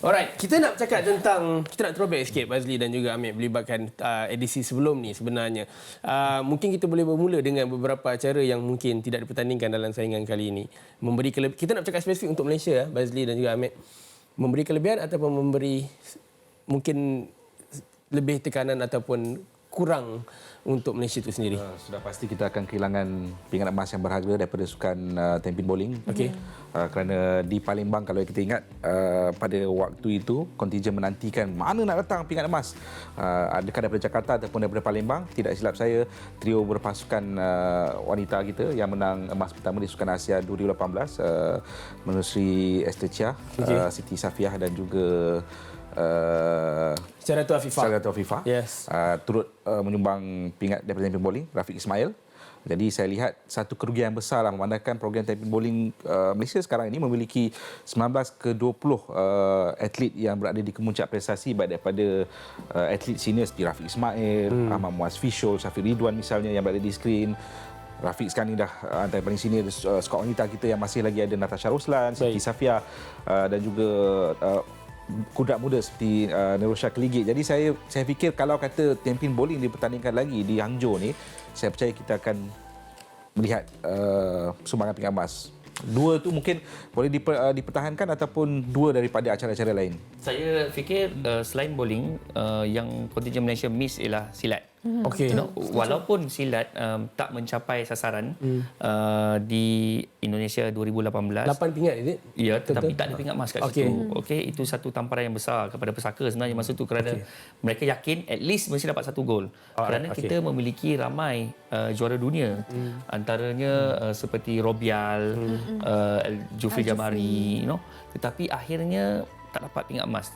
Alright, kita nak throwback sikit Bazli dan juga Amir melibatkan edisi sebelum ni sebenarnya. Mungkin kita boleh bermula dengan beberapa acara yang mungkin tidak dipertandingkan dalam saingan kali ini. Kita nak cakap spesifik untuk Malaysia, Bazli dan juga Amir. Memberi kelebihan ataupun memberi mungkin lebih tekanan ataupun kurang untuk Malaysia itu sendiri. Sudah pasti kita akan kehilangan pingat emas yang berharga daripada sukan tampin bowling. Okey. Kerana di Palembang kalau kita ingat pada waktu itu kontingen menantikan mana nak datang pingat emas. Adakah daripada Jakarta ataupun daripada Palembang? Tidak silap saya, trio berpasukan wanita kita yang menang emas pertama di Sukan Asia 2018 menerusi Esther Chia, Siti Safiah dan juga Secara Afifah. Yes. Turut menyumbang pingat daripada tampin bowling, Rafiq Ismail. Jadi saya lihat satu kerugian besar lah memandangkan program tampin bowling Malaysia sekarang ini memiliki 19 ke 20 atlet yang berada di kemuncak prestasi, baik daripada atlet senior seperti Rafiq Ismail, Ahmad Muaz Fishol, Syafiq Ridwan misalnya yang berada di skrin. Rafiq sekarang ni dah antara paling senior skuad wanita kita yang masih lagi ada Natasha Roslan, Siti Safiah dan juga kuda muda seperti Nerosha Keligit. Jadi saya fikir kalau kata tampin bowling dipertandingkan lagi di Hangzhou ni, saya percaya kita akan melihat sumbangan pingat emas. Dua tu mungkin boleh dipertahankan ataupun dua daripada acara-acara lain. Saya fikir selain bowling, yang kontingen Malaysia miss ialah silat. Okey. Walaupun silat tak mencapai sasaran di Indonesia 2018. 8 pingat is it? Ya, tetapi tak ada pingat emas kat Okey. situ. Okey, itu satu tamparan yang besar kepada pesaka sebenarnya masa itu kerana mereka yakin at least mesti dapat satu gol. Kerana kita memiliki ramai juara dunia. Antaranya seperti Robial, Jufri Jamari, tetapi akhirnya tak dapat pingat emas.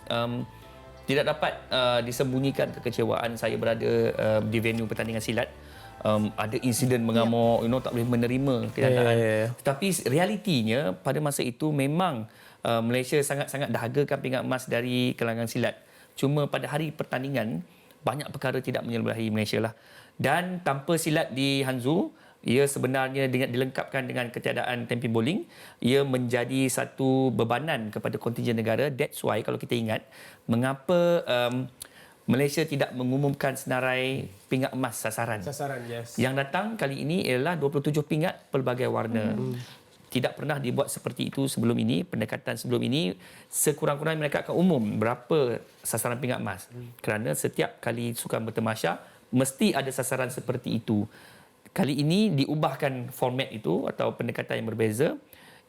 Tidak dapat disembunyikan kekecewaan saya berada di venue pertandingan silat. Ada insiden mengamuk, tak boleh menerima kenyataan. Tetapi realitinya pada masa itu memang Malaysia sangat-sangat dahagakan pingat emas dari kalangan silat. Cuma pada hari pertandingan banyak perkara tidak menyelesaikan Malaysia lah. Dan tanpa silat di Hangzhou, ia sebenarnya dilengkapkan dengan ketiadaan tampin bowling, ia menjadi satu bebanan kepada kontingen negara. That's why kalau kita ingat mengapa Malaysia tidak mengumumkan senarai pingat emas sasaran. Yes. Yang datang kali ini ialah 27 pingat pelbagai warna. Tidak pernah dibuat seperti itu sebelum ini. Pendekatan sebelum ini sekurang-kurangnya mereka akan umum berapa sasaran pingat emas. Kerana setiap kali sukan bertemasya mesti ada sasaran seperti itu. Kali ini diubahkan format itu atau pendekatan yang berbeza.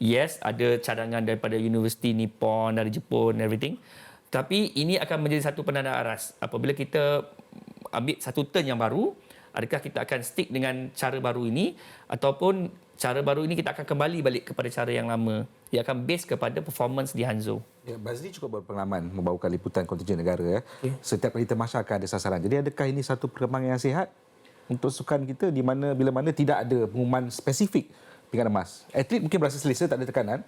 Yes, ada cadangan daripada Universiti Nippon, dari Jepun, everything. Tapi ini akan menjadi satu penanda aras. Apabila kita ambil satu turn yang baru, adakah kita akan stick dengan cara baru ini ataupun cara baru ini kita akan kembali balik kepada cara yang lama. Ia akan base kepada performance di Hangzhou. Ya, Bazli cukup berpengalaman membawakan liputan kontingen negara. Setiap kali termasya akan ada sasaran. Jadi adakah ini satu perkembangan yang sihat untuk sukan kita di mana bila mana tidak ada pengumuman spesifik pingat emas? Atlet mungkin berasa selesa, tak ada tekanan.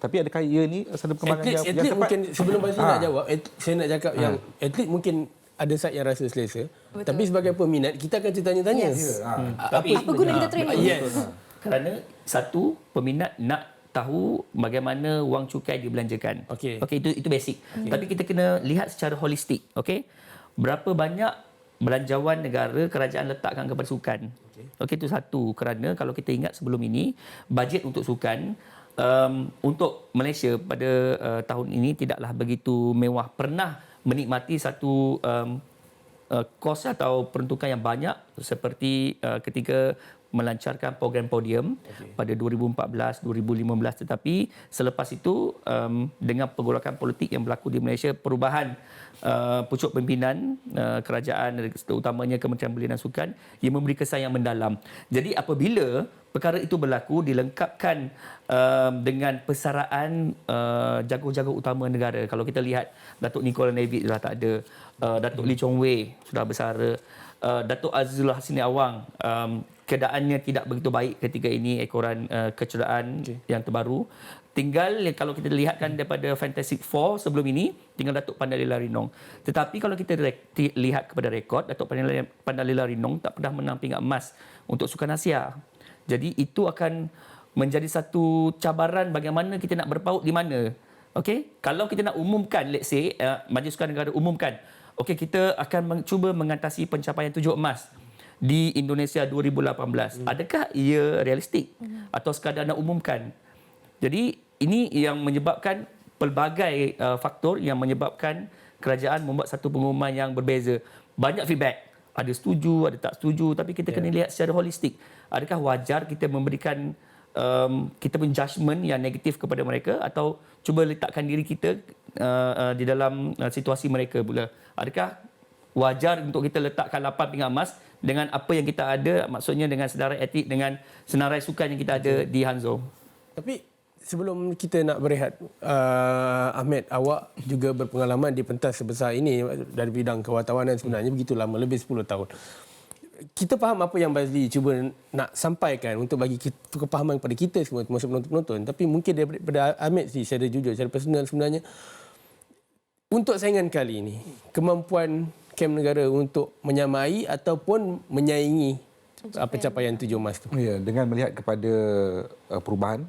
Tapi adakah ia ni satu perkembangan yang tepat? Mungkin sebelum Bazli nak jawab, saya nak cakap yang atlet mungkin ada side yang rasa selesa. Betul. Tapi sebagai peminat, kita akan tanya-tanya. Yes. Tapi apa guna kita training? Yes. Kerana satu, peminat nak tahu bagaimana wang cukai dibelanjakan. Okey. Itu basic. Tapi kita kena lihat secara holistik. Okey. Berapa banyak belanjawan negara kerajaan letakkan kepada sukan. Okey, itu satu. Kerana kalau kita ingat sebelum ini, bajet untuk sukan untuk Malaysia pada tahun ini tidaklah begitu mewah. Pernah menikmati satu kos atau peruntukan yang banyak seperti ketika melancarkan program podium pada 2014, 2015, tetapi selepas itu dengan pergolakan politik yang berlaku di Malaysia, perubahan pucuk pimpinan kerajaan terutamanya Kementerian Belia dan Sukan, ia memberi kesan yang mendalam. Jadi apabila perkara itu berlaku dilengkapkan dengan persaraan jago-jago utama negara. Kalau kita lihat Datuk Nicola David dah tak ada, Datuk Lee Chong Wei sudah bersara, Datuk Azizul Hasini Awang keadaannya tidak begitu baik ketika ini ekoran kecederaan yang terbaru. Tinggal kalau kita lihatkan daripada Fantastic Four sebelum ini, tinggal Datuk Pandalila Rinong. Tetapi kalau kita lihat kepada rekod, Datuk Pandalila Rinong tak pernah menang pingat emas untuk Sukan Asia. Jadi itu akan menjadi satu cabaran bagaimana kita nak berpaut di mana. Okey, kalau kita nak umumkan, let's say Majlis Sukan Negara umumkan, okey, kita akan cuba mengatasi pencapaian 7 emas di Indonesia 2018. Adakah ia realistik atau sekadar nak umumkan? Jadi ini yang menyebabkan pelbagai faktor yang menyebabkan kerajaan membuat satu pengumuman yang berbeza. Banyak feedback, ada setuju, ada tak setuju, tapi kita kena lihat secara holistik. Adakah wajar kita memberikan kita punya judgement yang negatif kepada mereka, atau cuba letakkan diri kita di dalam situasi mereka pula? Adakah wajar untuk kita letakkan 8 pingat emas dengan apa yang kita ada, maksudnya dengan senarai atlet, dengan senarai sukan yang kita ada di Hangzhou? Tapi sebelum kita nak berehat, Ahmed, awak juga berpengalaman di pentas sebesar ini dari bidang kewartawanan sebenarnya begitu lama, lebih 10 tahun. Kita faham apa yang Bazli cuba nak sampaikan untuk bagi kepahaman kepada kita semua, termasuk penonton-penonton. Tapi mungkin daripada Ahmed secara jujur, secara personal sebenarnya, untuk saingan kali ini, kemampuan Kem Negara untuk menyamai ataupun menyaingi pencapaian 7 emas tu. Ya, dengan melihat kepada perubahan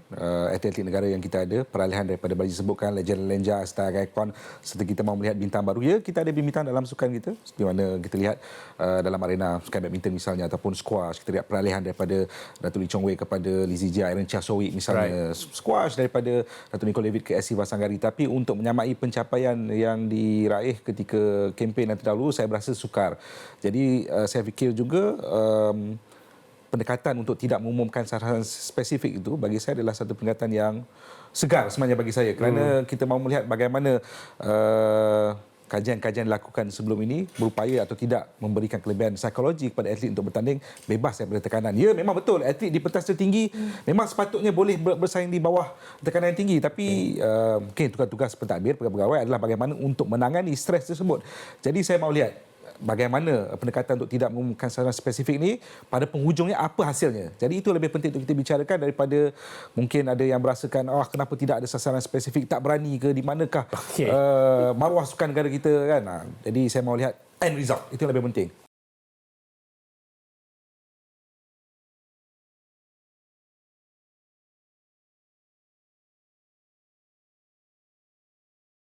atlet negara yang kita ada, peralihan daripada baju sebutkan legend Lenja, Star Icon, serta kita mahu melihat bintang baru. Ya, kita ada bintang dalam sukan kita, seperti mana kita lihat dalam arena sukan badminton misalnya, ataupun squash. Kita lihat peralihan daripada Datuk Lee Chong Wei kepada Lee Zijia, Aaron Chia Sowick misalnya. Squash daripada Datuk Nicole David ke SC Vasanggari. Tapi untuk menyamai pencapaian yang diraih ketika kempen yang terdahulu, saya berasa sukar. Jadi saya fikir juga pendekatan untuk tidak mengumumkan sasaran spesifik itu bagi saya adalah satu pendekatan yang segar sebenarnya bagi saya, kerana kita mahu melihat bagaimana kajian-kajian dilakukan sebelum ini berupaya atau tidak memberikan kelebihan psikologi kepada atlet untuk bertanding bebas daripada tekanan. Ya, memang betul atlet di pentas tertinggi memang sepatutnya boleh bersaing di bawah tekanan yang tinggi, tapi mungkin tugas-tugas pentadbir pegawai adalah bagaimana untuk menangani stres tersebut. Jadi saya mahu lihat bagaimana pendekatan untuk tidak mengumumkan sasaran spesifik ni pada penghujungnya apa hasilnya. Jadi itu lebih penting untuk kita bicarakan daripada mungkin ada yang merasakan kenapa tidak ada sasaran spesifik, tak berani ke, di manakah maruah sukan negara kita kan. Jadi saya mahu lihat end result, itu yang lebih penting.